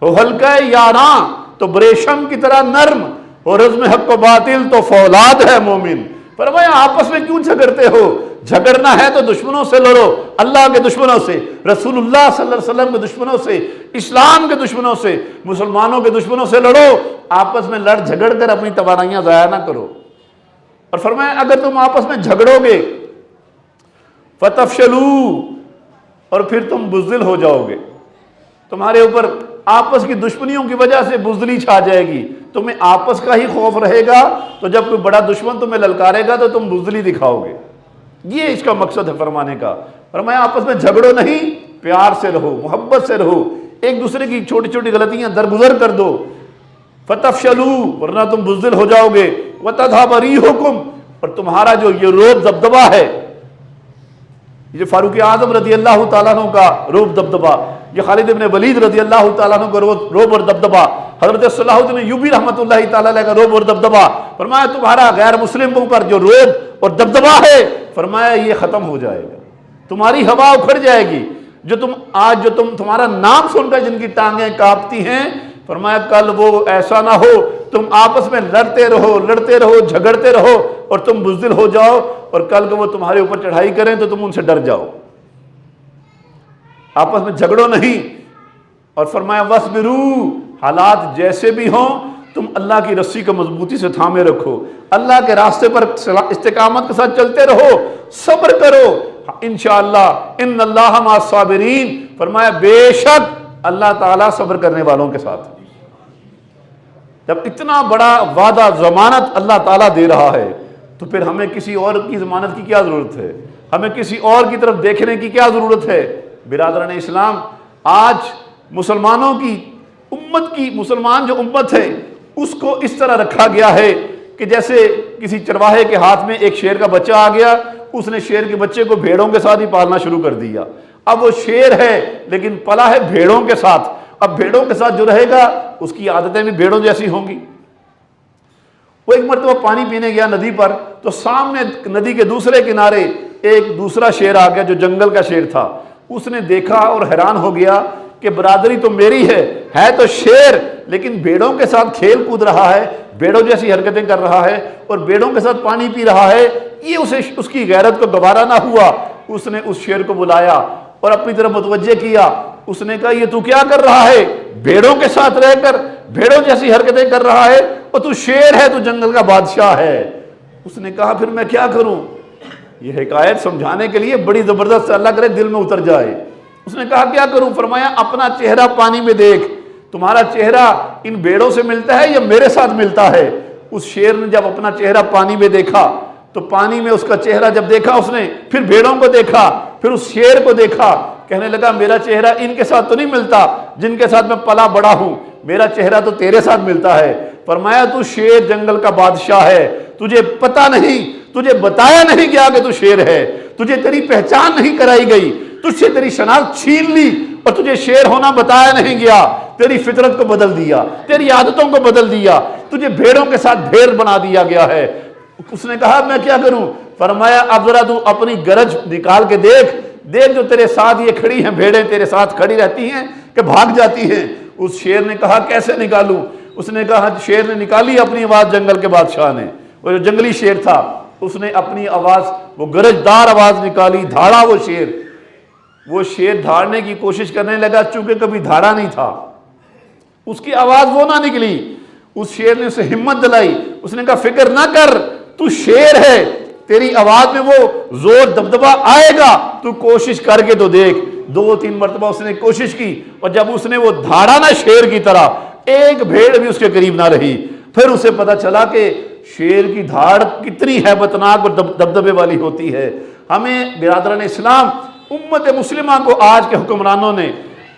ہو ہلکا یاراں تو بریشم کی طرح نرم، ہو رزم حق و باطل تو فولاد ہے مومن۔ فرمایا آپس میں کیوں جھگڑتے ہو؟ جھگڑنا ہے تو دشمنوں سے لڑو، اللہ کے دشمنوں سے، رسول اللہ صلی اللہ علیہ وسلم کے دشمنوں سے، اسلام کے دشمنوں سے، مسلمانوں کے دشمنوں سے لڑو، آپس میں لڑ جھگڑ کر اپنی توانائیاں ضائع نہ کرو۔ اور فرمایا اگر تم آپس میں جھگڑو گے فتفشلوا اور پھر تم بزدل ہو جاؤ گے، تمہارے اوپر آپس کی دشمنیوں کی وجہ سے بزدلی چھا جائے گی، تمہیں آپس کا ہی خوف رہے گا، تو جب کوئی بڑا دشمن تمہیں للکارے گا تو تم بزدلی دکھاؤ گے۔ یہ اس کا مقصد ہے فرمانے کا۔ فرمایا آپس میں جھگڑو نہیں، پیار سے رہو، محبت سے رہو، ایک دوسرے کی چھوٹی چھوٹی غلطیاں درگزر کر دو۔ فتفشلوا ورنہ تم بزدل ہو جاؤ گے، وتذهب ريحكم اور تمہارا جو یہ روب دبدبہ ہے، یہ فاروق اعظم رضی اللہ تعالیٰ عنہ کا روب دبدبہ، یہ خالد بن ولید رضی اللہ تعالیٰ عنہ کا روب اور دبدبہ، حضرت صلاح الدین ایوبی رحمۃ اللہ تعالیٰ علیہ کا روب اور دبدبہ، فرمایا تمہارا غیر مسلموں پر جو روب اور دبدبہ ہے فرمایا یہ ختم ہو جائے گا، تمہاری ہوا اکھڑ جائے گی، جو تم تمہارا نام سن کر جن کی ٹانگیں کانپتی ہیں، فرمایا کل وہ ایسا نہ ہو تم آپس میں لڑتے رہو جھگڑتے رہو اور تم بزدل ہو جاؤ، اور کل کو وہ تمہارے اوپر چڑھائی کریں تو تم ان سے ڈر جاؤ۔ آپس میں جھگڑو نہیں، اور فرمایا وَاصْبِرُوا حالات جیسے بھی ہوں تم اللہ کی رسی کو مضبوطی سے تھامے رکھو، اللہ کے راستے پر استقامت کے ساتھ چلتے رہو، صبر کرو، انشاءاللہ ان اللہ مع الصابرین، فرمایا بے شک اللہ تعالیٰ صبر کرنے والوں کے ساتھ۔ جب اتنا بڑا وعدہ ضمانت اللہ تعالیٰ دے رہا ہے تو پھر ہمیں کسی اور کی ضمانت کی کیا ضرورت ہے؟ ہمیں کسی اور کی طرف دیکھنے کی کیا ضرورت ہے؟ برادران اسلام، آج مسلمانوں کی مسلمان جو امت ہے اس کو اس طرح رکھا گیا ہے کہ جیسے کسی چرواہے کے ہاتھ میں ایک شیر کا بچہ آ گیا، اس نے شیر کے بچے کو بھیڑوں کے ساتھ ہی پالنا شروع کر دیا۔ اب وہ شیر ہے لیکن پلا ہے بھیڑوں کے ساتھ، اب بھیڑوں کے ساتھ جو رہے گا اس کی عادتیں بھی بھیڑوں جیسی ہوں گی۔ وہ ایک مرتبہ پانی پینے گیا ندی پر، تو سامنے ندی کے دوسرے کنارے ایک دوسرا شیر آ گیا جو جنگل کا شیر تھا۔ اس نے دیکھا اور حیران ہو گیا کہ برادری تو میری ہے تو شیر، لیکن بیڑوں کے ساتھ کھیل کود رہا ہے، بیڑوں جیسی حرکتیں کر رہا ہے اور بیڑوں کے ساتھ پانی پی رہا ہے، یہ اس کی غیرت کو گوارا نہ ہوا۔ اس نے اس شیر کو بلایا اور اپنی طرف متوجہ کیا۔ اس نے کہا یہ تو کیا کر رہا ہے؟ بیڑوں کے ساتھ رہ کر بیڑوں جیسی حرکتیں کر رہا ہے، اور تو شیر ہے، تو جنگل کا بادشاہ ہے۔ اس نے کہا پھر میں کیا کروں؟ یہ حکایت سمجھانے کے لیے بڑی زبردست، اللہ کرے دل میں اتر جائے۔ اس نے کہا کیا کروں؟ فرمایا اپنا چہرہ پانی میں دیکھ، تمہارا چہرہ ان بیڑوں سے ملتا ہے یا میرے ساتھ ملتا ہے؟ اس شیر نے جب اپنا چہرہ پانی میں دیکھا تو پانی میں اس کا چہرہ جب دیکھا اس نے، پھر بیڑوں کو دیکھا، پھر اس شیر کو دیکھا، کہنے لگا میرا چہرہ ان کے ساتھ تو نہیں ملتا جن کے ساتھ میں پلا بڑا ہوں، میرا چہرہ تو تیرے ساتھ ملتا ہے۔ فرمایا تو شیر جنگل کا بادشاہ ہے، تجھے پتہ نہیں، تجھے بتایا نہیں گیا کہ تو شیر ہے، تجھے تیری پہچان نہیں کرائی گئی، تجھ سے تیری شناخت چھین لی اور تجھے شیر ہونا بتایا نہیں گیا، تیری فطرت کو بدل دیا، تیری عادتوں کو بدل دیا، تجھے بھیڑوں کے ساتھ بھیڑ بنا دیا گیا ہے۔ اس نے کہا میں کیا کروں؟ فرمایا اب ذرا تو اپنی گرج نکال کے دیکھ جو تیرے ساتھ یہ کھڑی ہیں بھیڑیں تیرے ساتھ کھڑی رہتی ہیں کہ بھاگ جاتی ہیں؟ اس شیر نے کہا کیسے نکالوں؟ اس نے کہا شیر نے نکالی اپنی آواز، جنگل کے بادشاہ نے، وہ جو جنگلی شیر تھا اس نے اپنی آواز، وہ گرجدار آواز نکالی، دھاڑا وہ شیر دھاڑنے کی کوشش کرنے لگا، چونکہ کبھی دھاڑا نہیں تھا، اس کی آواز وہ نہ نکلی۔ اس شیر نے اسے ہمت دلائی، اس نے کہا فکر نہ کر، تو شیر ہے، تیری آواز میں وہ زور دبدبا آئے گا، تو کوشش کر کے تو دیکھ۔ 2-3 مرتبہ اس نے کوشش کی، اور جب اس نے وہ دھاڑا نا شیر کی طرح، ایک بھیڑ بھی اس کے قریب نہ رہی۔ پھر اسے پتا چلا کہ شیر کی دھاڑ کتنی ہیبتناک اور دبدبے والی ہوتی ہے۔ ہمیں برادران اسلام، امت مسلمہ کو آج کے حکمرانوں نے،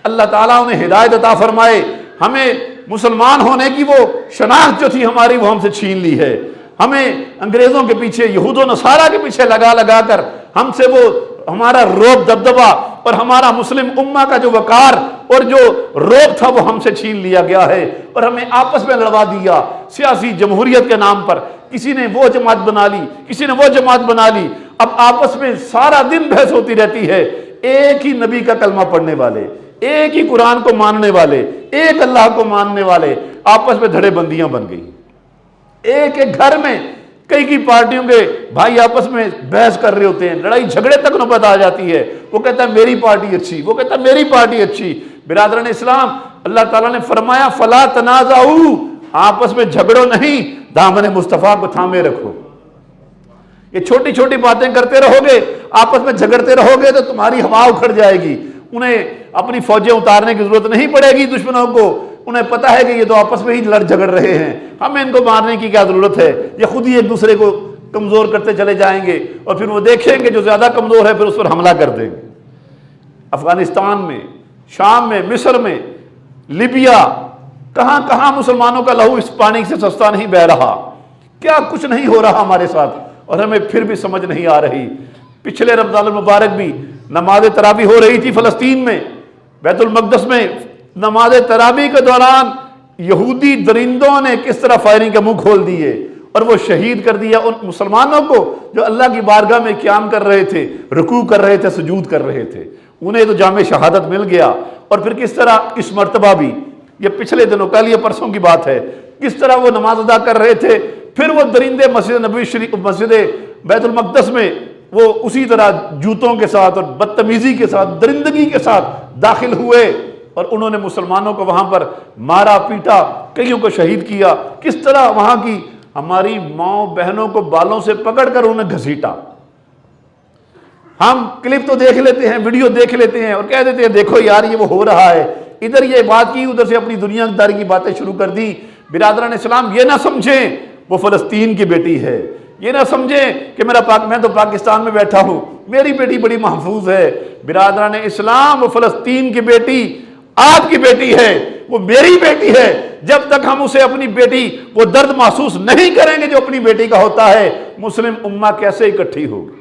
اللہ تعالیٰ انہیں ہدایت عطا فرمائے، ہمیں مسلمان ہونے کی وہ شناخت جو تھی ہماری وہ ہم سے چھین لی ہے۔ ہمیں انگریزوں کے پیچھے، یہود و نصارہ کے پیچھے لگا کر ہم سے وہ ہمارا روب دبدبا اور ہمارا مسلم امہ کا جو وقار اور جو روب تھا وہ ہم سے چھین لیا گیا ہے، اور ہمیں آپس میں لڑوا دیا سیاسی جمہوریت کے نام پر۔ کسی نے وہ جماعت بنا لی، کسی نے وہ جماعت بنا لی، اب آپس میں سارا دن بحث ہوتی رہتی ہے۔ ایک ہی نبی کا کلمہ پڑھنے والے، ایک ہی قرآن کو ماننے والے، ایک اللہ کو ماننے والے آپس میں دھڑے بندیاں بن گئی۔ ایک گھر میں کئی پارٹیوں کے بھائی آپس میں بحث کر رہے ہوتے ہیں، لڑائی جھگڑے تک نوبت آ جاتی ہے، وہ کہتا ہے میری پارٹی اچھی، وہ کہتا ہے میری پارٹی اچھی۔ برادران اسلام، اللہ تعالیٰ نے فرمایا فلا تنازعوا، آپس میں جھگڑو نہیں، دامن مصطفیٰ کو تھامے رکھو۔ یہ چھوٹی چھوٹی باتیں کرتے رہو گے، آپس میں جھگڑتے رہو گے تو تمہاری ہوا اکھڑ جائے گی۔ انہیں اپنی فوجیں اتارنے کی ضرورت نہیں پڑے گی دشمنوں کو، انہیں پتا ہے کہ یہ تو آپس میں ہی لڑ جھگڑ رہے ہیں، ہمیں ان کو مارنے کی کیا ضرورت ہے؟ یہ خود ہی ایک دوسرے کو کمزور کرتے چلے جائیں گے، اور پھر وہ دیکھیں گے جو زیادہ کمزور ہے پھر اس پر حملہ کر دیں گے۔ افغانستان میں، شام میں، مصر میں، لیبیا، کہاں کہاں مسلمانوں کا لہو اس پانی سے سستا نہیں بہہ رہا، کیا کچھ نہیں ہو رہا ہمارے ساتھ، اور ہمیں پھر بھی سمجھ نہیں آ رہی۔ پچھلے رمضان المبارک بھی نماز تراویح ہو رہی تھی فلسطین میں، بیت المقدس میں۔ نماز تراویح کے دوران یہودی درندوں نے کس طرح فائرنگ کے منہ کھول دیے اور وہ شہید کر دیا ان مسلمانوں کو جو اللہ کی بارگاہ میں قیام کر رہے تھے، رکوع کر رہے تھے، سجود کر رہے تھے، انہیں تو جام شہادت مل گیا۔ اور پھر کس طرح اس مرتبہ بھی، یہ پچھلے دنوں، کل یہ پرسوں کی بات ہے، کس طرح وہ نماز ادا کر رہے تھے، پھر وہ درندے مسجد نبوی شریف، مسجد بیت المقدس میں وہ اسی طرح جوتوں کے ساتھ اور بدتمیزی کے ساتھ، درندگی کے ساتھ داخل ہوئے، اور انہوں نے مسلمانوں کو وہاں پر مارا پیٹا، کئیوں کو شہید کیا۔ کس طرح وہاں کی ہماری ماؤں بہنوں کو بالوں سے پکڑ کر انہیں گھسیٹا۔ ہم کلپ تو دیکھ لیتے ہیں، ویڈیو دیکھ لیتے ہیں اور کہہ دیتے ہیں دیکھو یار یہ وہ ہو رہا ہے، ادھر یہ بات کی، ادھر سے اپنی دنیا داری کی باتیں شروع کر دی۔ برادران اسلام، یہ نہ سمجھیں وہ فلسطین کی بیٹی ہے، یہ نہ سمجھیں کہ میں تو پاکستان میں بیٹھا ہوں، میری بیٹی بڑی محفوظ ہے۔ برادران اسلام، وہ فلسطین کی بیٹی آپ کی بیٹی ہے، وہ میری بیٹی ہے۔ جب تک ہم اسے اپنی بیٹی وہ درد محسوس نہیں کریں گے جو اپنی بیٹی کا ہوتا ہے، مسلم امہ کیسے اکٹھی ہوگی؟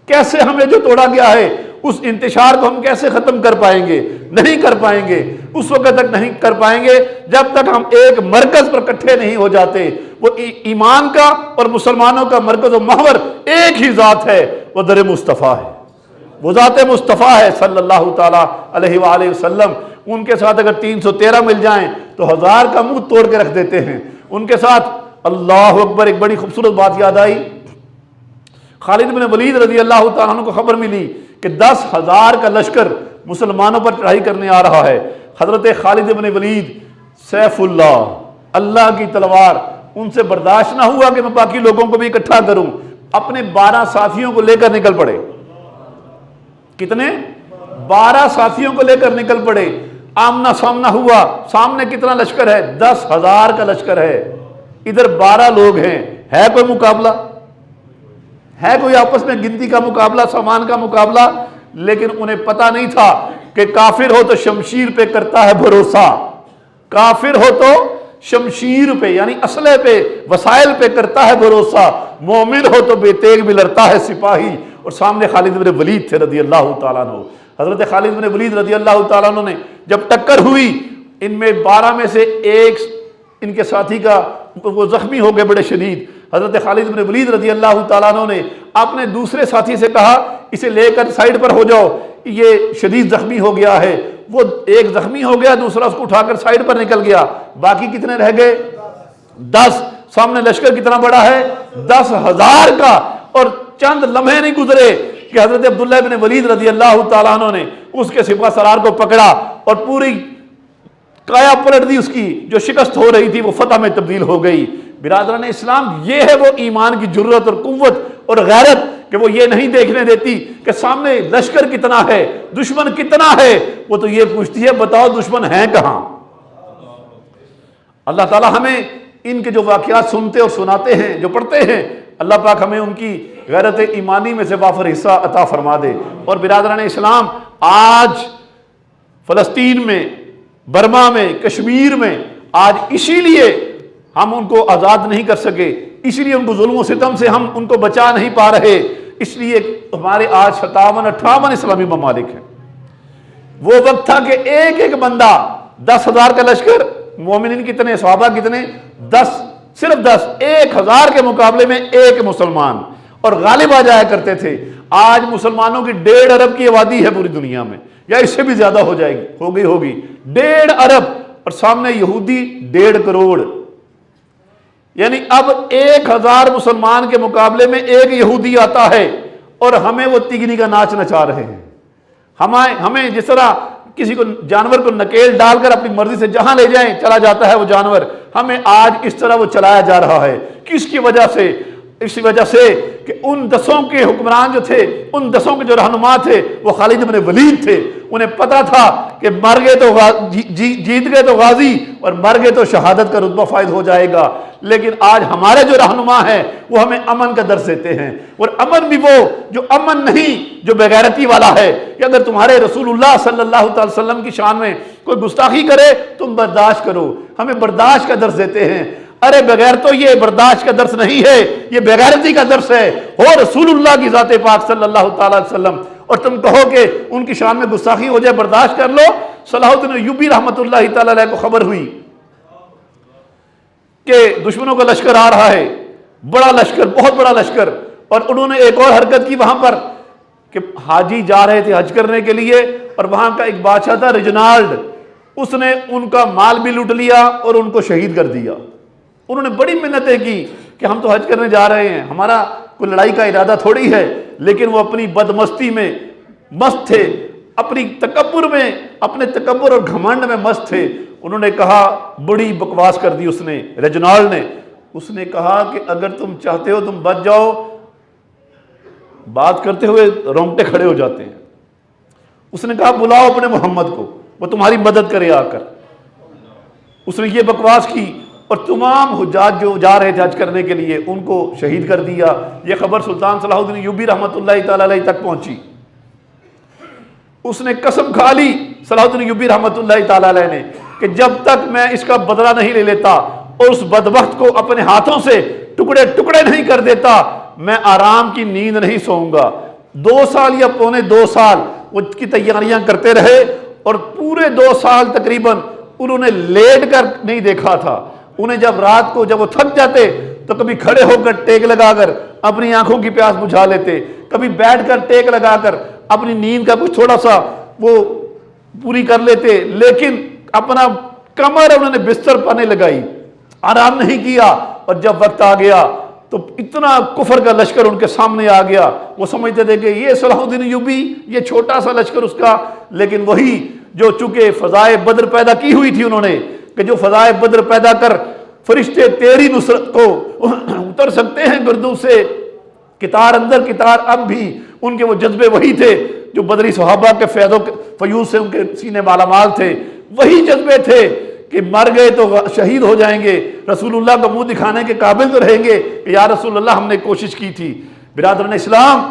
کیسے ہمیں جو توڑا گیا ہے اس انتشار کو ہم کیسے ختم کر پائیں گے؟ نہیں کر پائیں گے، اس وقت تک نہیں کر پائیں گے جب تک ہم ایک مرکز پر اکٹھے نہیں ہو جاتے۔ وہ ایمان کا اور مسلمانوں کا مرکز و محور ایک ہی ذات ہے، وہ در مصطفیٰ ہے، وہ ذات مصطفیٰ ہے صلی اللہ تعالیٰ علیہ وآلہ وسلم، ان کے ساتھ اگر 313 مل جائیں تو 1000 کا منہ توڑ کے رکھ دیتے ہیں ان کے ساتھ۔ اللہ اکبر! ایک بڑی خوبصورت بات یاد آئی، خالد بن ولید رضی اللہ تعالیٰ عنہ کو خبر ملی کہ 10,000 کا لشکر مسلمانوں پر چڑھائی کرنے آ رہا ہے۔ حضرت خالد بن ولید سیف اللہ، اللہ کی تلوار، ان سے برداشت نہ ہوا کہ میں باقی لوگوں کو بھی اکٹھا کروں، اپنے 12 ساتھیوں کو لے کر نکل پڑے۔ کتنے؟ 12 ساتھیوں کو لے کر نکل پڑے۔ آمنا سامنا ہوا، سامنے کتنا لشکر ہے؟ 10,000 کا لشکر ہے، ادھر 12 لوگ ہیں۔ ہے کوئی مقابلہ؟ ہے کوئی آپس میں گنتی کا مقابلہ، سامان کا مقابلہ؟ لیکن انہیں پتہ نہیں تھا کہ کافر ہو تو شمشیر پہ کرتا ہے بھروسہ، کافر ہو تو شمشیر پہ یعنی اسلحے پہ، وسائل پہ کرتا ہے بھروسہ، مومن ہو تو بے تیغ بھی لڑتا ہے سپاہی۔ اور سامنے خالد بن ولید تھے رضی اللہ تعالیٰ عنہ۔ حضرت خالد بن ولید رضی اللہ تعالیٰ عنہ نے جب ٹکر ہوئی، ان میں 12 میں سے ایک ان کے ساتھی کا وہ زخمی ہو گئے بڑے شدید۔ حضرت خالد بن ولید رضی اللہ تعالیٰ عنہ نے اپنے دوسرے ساتھی سے کہا اسے لے کر سائیڈ پر ہو جاؤ، یہ شدید زخمی ہو گیا ہے۔ وہ ایک زخمی ہو گیا، دوسرا اس کو اٹھا کر سائیڈ پر نکل گیا۔ باقی کتنے رہ گئے؟ 10۔ سامنے لشکر کتنا بڑا ہے؟ 10,000 کا۔ اور چند لمحے نہیں گزرے کہ حضرت عبداللہ بن ولید رضی اللہ تعالیٰ عنہ نے اس کے سپہ سالار کو پکڑا اور پوری کایا پلٹ دی، اس کی جو شکست ہو رہی تھی وہ فتح میں تبدیل ہو گئی۔ برادران اسلام، یہ ہے وہ ایمان کی جرت اور قوت اور غیرت کہ وہ یہ نہیں دیکھنے دیتی کہ سامنے لشکر کتنا ہے، دشمن کتنا ہے، وہ تو یہ پوچھتی ہے بتاؤ دشمن ہیں کہاں۔ اللہ تعالیٰ ہمیں ان کے جو واقعات سنتے اور سناتے ہیں، جو پڑھتے ہیں، اللہ پاک ہمیں ان کی غیرت ایمانی میں سے وافر حصہ عطا فرما دے۔ اور برادران اسلام، آج فلسطین میں، برما میں، کشمیر میں، آج اسی لیے ہم ان کو آزاد نہیں کر سکے، اس لیے ان کو ظلم و ستم سے ہم ان کو بچا نہیں پا رہے، اس لیے ہمارے آج 57-58 اسلامی ممالک ہیں۔ وہ وقت تھا کہ ایک ایک بندہ، 10,000 کا لشکر، مومنین کتنے، صحابہ کتنے؟ 10، صرف 10، 1,000 کے مقابلے میں ایک مسلمان، اور غالب آ جایا کرتے تھے۔ آج مسلمانوں کی 1.5 ارب کی آبادی ہے پوری دنیا میں، یا اس سے بھی زیادہ ہو جائے گی، ہوگی 1.5 ارب، اور سامنے یہودی 1.5 کروڑ۔ یعنی اب 1,000 مسلمان کے مقابلے میں ایک یہودی آتا ہے، اور ہمیں وہ تگنی کا ناچ نچا رہے ہیں۔ ہمیں جس طرح کسی کو جانور کو نکیل ڈال کر اپنی مرضی سے جہاں لے جائیں چلا جاتا ہے وہ جانور، ہمیں آج اس طرح وہ چلایا جا رہا ہے۔ کس کی وجہ سے؟ اسی وجہ سے کہ ان 10 کے حکمران جو تھے، ان 10 کے جو رہنما تھے، وہ خالد بن ولید تھے۔ انہیں پتا تھا کہ مر گئے تو جیت گئے تو غازی، اور مر گئے تو شہادت کا رتبہ فائد ہو جائے گا۔ لیکن آج ہمارے جو رہنما ہیں وہ ہمیں امن کا درس دیتے ہیں، اور امن بھی وہ جو امن نہیں جو بغیرتی والا ہے، کہ اگر تمہارے رسول اللہ صلی اللہ تعالی وسلم کی شان میں کوئی گستاخی کرے تم برداشت کرو، ہمیں برداشت کا درس دیتے ہیں۔ ارے بغیر تو یہ برداشت کا درس نہیں ہے، یہ بغیرتی کا درس ہے۔ ہو رسول اللہ کی ذات پاک صلی اللہ تعالی وسلم، اور تم کہو کہ ان کی شان میں گستاخی ہو جائے، برداشت کر لو۔ صلاح الدین ایوبی رحمۃ اللہ تعالی علیہ کو خبر ہوئی کہ دشمنوں کا لشکر آ رہا ہے، بڑا لشکر، بہت بڑا لشکر، اور انہوں نے ایک اور حرکت کی وہاں پر کہ حاجی جا رہے تھے حج کرنے کے لیے، اور وہاں کا ایک بادشاہ تھا ریجنالڈ، اس نے ان کا مال بھی لوٹ لیا اور ان کو شہید کر دیا۔ انہوں نے بڑی منتیں کی کہ ہم تو حج کرنے جا رہے ہیں، ہمارا کوئی لڑائی کا ارادہ تھوڑی ہے، لیکن وہ اپنی بدمستی میں مست تھے، اپنی تکبر میں، اپنے تکبر اور گھمنڈ میں مست تھے۔ انہوں نے کہا، بڑی بکواس کر دی اس نے، ریجنالڈ نے، اس نے کہا کہ اگر تم چاہتے ہو تم بچ جاؤ، بات کرتے ہوئے رونگٹے کھڑے ہو جاتے ہیں۔ اس نے کہا بلاؤ اپنے محمد کو، وہ تمہاری مدد کرے آ کر۔ اس نے یہ بکواس کی، اور تمام حجاج جو جا رہے تھے حج کرنے کے لیے ان کو شہید کر دیا۔ یہ خبر سلطان صلاح الدین ایوبی رحمۃ اللہ تعالی علیہ تک پہنچی۔ اس نے قسم کھا لی صلاح الدین ایوبی رحمۃ اللہ تعالی علیہ نے کہ جب تک میں اس کا بدلہ نہیں لے لیتا اور اس بدبخت کو اپنے ہاتھوں سے ٹکڑے ٹکڑے نہیں کر دیتا، میں آرام کی نیند نہیں سوؤں گا۔ 2 سال یا پونے 2 سال وہ کی تیاریاں کرتے رہے، اور پورے 2 سال تقریباً انہوں نے لیٹ کر نہیں دیکھا تھا۔ انہیں جب رات کو جب وہ تھک جاتے تو کبھی کھڑے ہو کر ٹیک لگا کر اپنی آنکھوں کی پیاس بجھا لیتے، کبھی بیٹھ کر ٹیک لگا کر اپنی نیند کا کچھ تھوڑا سا وہ پوری کر لیتے، لیکن اپنا کمر انہوں نے بستر پانے لگائی، آرام نہیں کیا، اور جب وقت آ گیا تو اتنا کفر کا لشکر ان کے سامنے آ گیا، وہ سمجھتے تھے کہ یہ صلاح الدین ایوبی، یہ چھوٹا سا لشکر اس کا، لیکن وہی جو چونکہ فضائے بدر پیدا کی ہوئی تھی انہوں نے، کہ جو فضائے بدر پیدا کر فرشتے تیری نصرت کو اتر سکتے ہیں گردوں سے، کتار اندر کتار اب بھی ان کے وہ جذبے وہی تھے جو بدری صحابہ کے فیوز سے ان کے سینے مالا مال تھے، وہی جذبے تھے کہ مر گئے تو شہید ہو جائیں گے، رسول اللہ کو منہ دکھانے کے قابل تو رہیں گے کہ یا رسول اللہ ہم نے کوشش کی تھی۔ برادران اسلام،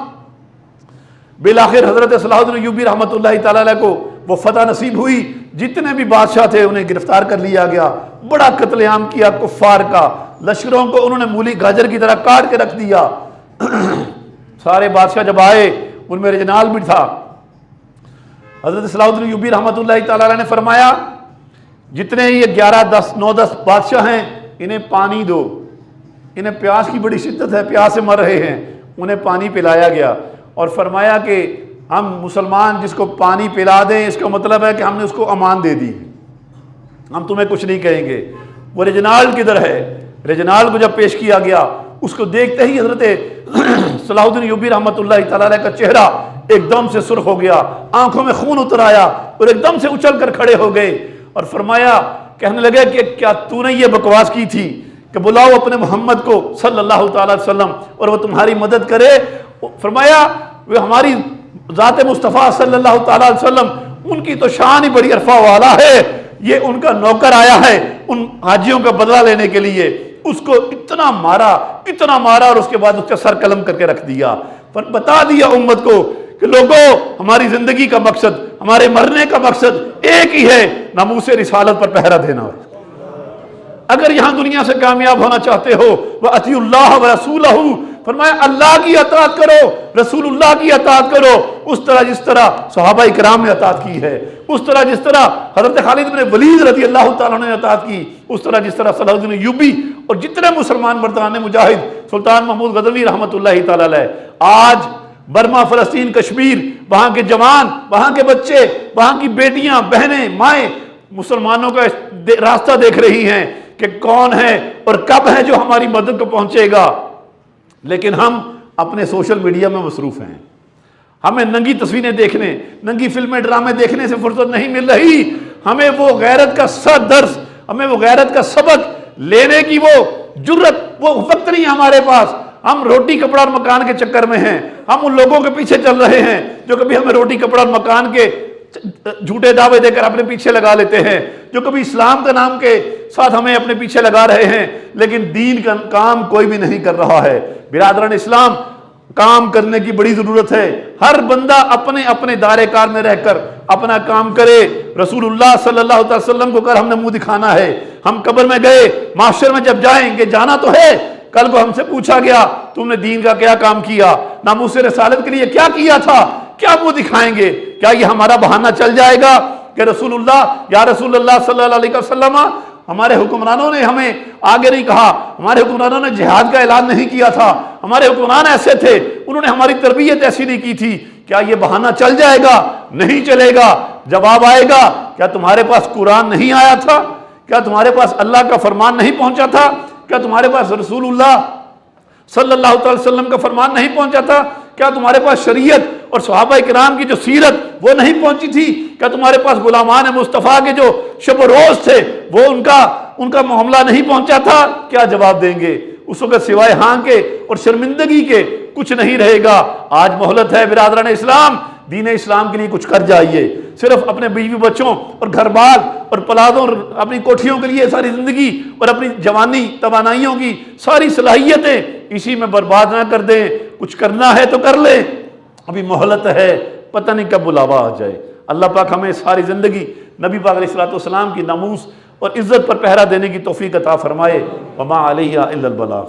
بالآخر حضرت صلاح الدین ایوبی رحمۃ اللہ تعالیٰ علیہ کو وہ فتح نصیب ہوئی، جتنے بھی بادشاہ تھے انہیں گرفتار کر لیا گیا، بڑا قتل عام کیا کفار کا، لشکروں کو انہوں نے مولی گاجر کی طرح کاٹ کے رکھ دیا۔ سارے بادشاہ جب آئے، ان میں رجنال بھی تھا، حضرت صلاح الدین ایوبی رحمۃ اللہ تعالیٰ علیہ نے فرمایا جتنے یہ 9-10 بادشاہ ہیں انہیں پانی دو، انہیں پیاس کی بڑی شدت ہے، پیاس سے مر رہے ہیں، انہیں پانی پلایا گیا، اور فرمایا کہ ہم مسلمان جس کو پانی پلا دیں اس کا مطلب ہے کہ ہم نے اس کو امان دے دی، ہم تمہیں کچھ نہیں کہیں گے۔ وہ رجنال کدھر ہے؟ رجنال کو جب پیش کیا گیا، اس کو دیکھتے ہی حضرت صلاح الدین ایوبی رحمۃ اللہ تعالیٰ علیہ کا چہرہ ایک دم سے سرخ ہو گیا، آنکھوں میں خون اتر آیا، اور ایک دم سے اچھل کر کھڑے ہو گئے اور فرمایا، کہنے لگے کہ کیا تو نے یہ بکواس کی تھی کہ بلاؤ اپنے محمد کو صلی اللہ تعالیٰ علیہ وسلم اور وہ تمہاری مدد کرے؟ فرمایا وہ ہماری ذات مصطفیٰ صلی اللہ تعالیٰ علیہ وسلم، ان کی تو شان ہی بڑی عرفہ والا ہے، یہ ان کا نوکر آیا ہے ان حاجیوں کا بدلہ لینے کے لیے، اس کو اتنا مارا اور اس کے بعد اس کا سر قلم کر کے رکھ دیا، پر بتا دیا امت کو کہ لوگوں ہماری زندگی کا مقصد، ہمارے مرنے کا مقصد ایک ہی ہے، ناموس رسالت پر پہرا دینا ہے۔ اگر یہاں دنیا سے کامیاب ہونا چاہتے ہو وَأَطِیعُوا اللَّهَ وَرَسُولَهُ، فرمایا اللہ کی اطاعت کرو، رسول اللہ کی اطاعت کرو، اس طرح جس طرح صحابہ اکرام نے اطاعت کی ہے، اس طرح جس طرح حضرت خالد بن ولید رضی اللہ تعالیٰ نے اطاعت کی، اس طرح جس طرح صلاح الدین ایوبی اور جتنے مسلمان مردان مجاہد، سلطان محمود غزنوی رحمۃ اللہ تعالیٰ علیہ، آج برما، فلسطین، کشمیر، وہاں کے جوان، وہاں کے بچے، وہاں کی بیٹیاں، بہنیں، مائیں مسلمانوں کا راستہ دیکھ رہی ہیں کہ کون ہے اور کب ہے جو ہماری مدد کو پہنچے گا، لیکن ہم اپنے سوشل میڈیا میں مصروف ہیں، ہمیں ننگی تصویریں دیکھنے، ننگی فلمیں، ڈرامے دیکھنے سے فرصت نہیں مل رہی، ہمیں وہ غیرت کا درس، ہمیں وہ غیرت کا سبق لینے کی وہ جرت، وہ وقت نہیں ہمارے پاس، ہم روٹی کپڑا اور مکان کے چکر میں ہیں، ہم ان لوگوں کے پیچھے چل رہے ہیں جو کبھی ہمیں روٹی کپڑا اور مکان کے جھوٹے دعوے دے کر اپنے پیچھے لگا لیتے ہیں، جو کبھی اسلام کا نام کے ساتھ ہمیں اپنے پیچھے لگا رہے ہیں، لیکن دین کا کام کوئی بھی نہیں کر رہا ہے۔ برادران اسلام، کام کرنے کی بڑی ضرورت ہے، ہر بندہ اپنے اپنے دائرے کار میں رہ کر اپنا کام کرے۔ رسول اللہ صلی اللہ علیہ وسلم کو کر ہم نے منہ دکھانا ہے، ہم قبر میں گئے، محشر میں جب جائیں گے، جانا تو ہے، کل کو ہم سے پوچھا گیا تم نے دین کا کیا کام کیا، ناموس رسالت کے لیے کیا کیا تھا، کیا منہ دکھائیں گے؟ کیا یہ ہمارا بہانہ چل جائے گا کہ رسول اللہ، یا رسول اللہ صلی اللہ علیہ وسلم، ہمارے حکمرانوں نے ہمیں آگے نہیں کہا، ہمارے حکمرانوں نے جہاد کا اعلان نہیں کیا تھا، ہمارے حکمران ایسے تھے، انہوں نے ہماری تربیت ایسی نہیں کی تھی، کیا یہ بہانہ چل جائے گا؟ نہیں چلے گا۔ جواب آئے گا، کیا تمہارے پاس قرآن نہیں آیا تھا؟ کیا تمہارے پاس اللہ کا فرمان نہیں پہنچا تھا؟ کیا تمہارے پاس رسول اللہ صلی اللہ علیہ وسلم کا فرمان نہیں پہنچا تھا؟ کیا تمہارے پاس شریعت اور صحابہ کرام کی جو سیرت وہ نہیں پہنچی تھی؟ کیا تمہارے پاس غلامان مصطفیٰ کے جو شب و روز تھے وہ ان کا معاملہ نہیں پہنچا تھا؟ کیا جواب دیں گے؟ اس وقت سوائے ہاں کے اور شرمندگی کے کچھ نہیں رہے گا۔ آج مہلت ہے برادران اسلام، دین اسلام کے لیے کچھ کر جائیے۔ صرف اپنے بیوی بچوں اور گھر بار اور پلادوں اور اپنی کوٹھیوں کے لیے ساری زندگی اور اپنی جوانی توانائیوں کی ساری صلاحیتیں اسی میں برباد نہ کر دیں، کچھ کرنا ہے تو کر لیں، ابھی مہلت ہے، پتہ نہیں کب بلاوا آ جائے۔ اللہ پاک ہمیں ساری زندگی نبی پاک علیہ الصلوۃ والسلام کی ناموس اور عزت پر پہرا دینے کی توفیق عطا فرمائے۔ وما علیہ الا البلاغ۔